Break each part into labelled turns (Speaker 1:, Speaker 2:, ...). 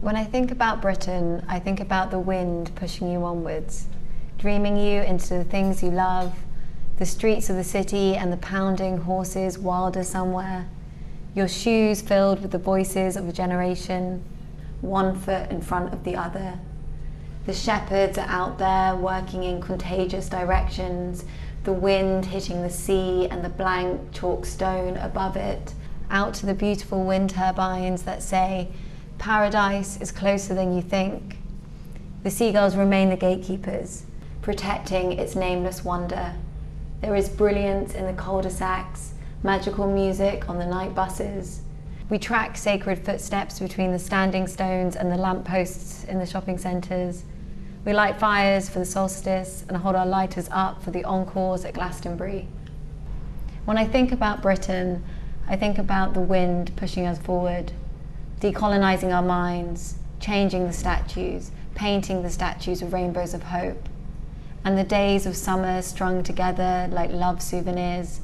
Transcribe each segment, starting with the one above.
Speaker 1: When I think about Britain, I think about the wind pushing you onwards, dreaming you into the things you love, the streets of the city and the pounding horses wilder somewhere, your shoes filled with the voices of a generation, one foot in front of the other. The shepherds are out there working in contagious directions, the wind hitting the sea and the blank chalk stone above it, out to the beautiful wind turbines that say, paradise is closer than you think. The seagulls remain the gatekeepers, protecting its nameless wonder. There is brilliance in the cul-de-sacs, magical music on the night buses. We track sacred footsteps between the standing stones and the lampposts in the shopping centres. We light fires for the solstice and hold our lighters up for the encores at Glastonbury. When I think about Britain, I think about the wind pushing us forward, decolonising our minds, changing the statues, painting the statues with rainbows of hope, and the days of summer strung together like love souvenirs,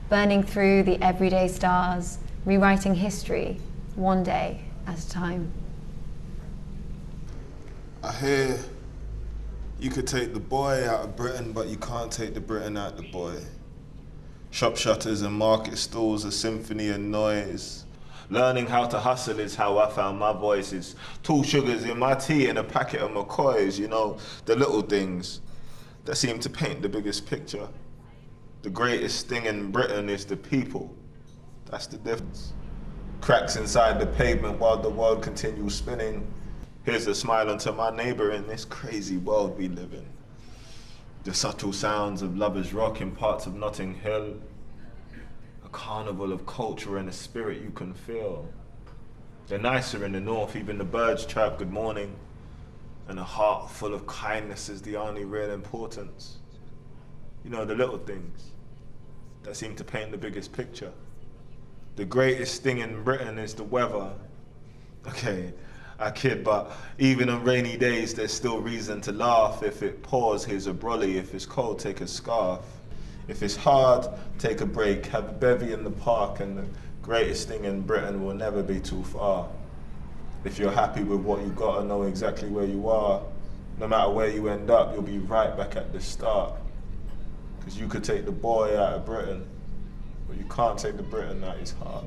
Speaker 1: burning through the everyday stars, rewriting history, one day at a time.
Speaker 2: I hear you could take the boy out of Britain, but you can't take the Britain out the boy. Shop shutters and market stalls, a symphony of noise. Learning how to hustle is how I found my voices. 2 sugars in my tea and a packet of McCoys, you know, the little things that seem to paint the biggest picture. The greatest thing in Britain is the people. That's the difference. Cracks inside the pavement while the world continues spinning. Here's a smile onto my neighbor in this crazy world we live in. The subtle sounds of Lovers Rock in parts of Notting Hill. A carnival of culture and a spirit you can feel. They're nicer in the north, even the birds chirp good morning. And a heart full of kindness is the only real importance. You know, the little things that seem to paint the biggest picture. The greatest thing in Britain is the weather. Okay, I kid, but even on rainy days, there's still reason to laugh. If it pours, here's a brolly. If it's cold, take a scarf. If it's hard, take a break. Have a bevy in the park, and the greatest thing in Britain will never be too far. If you're happy with what you got and know exactly where you are, no matter where you end up, you'll be right back at the start. Because you could take the boy out of Britain, but you can't take the Britain out his heart.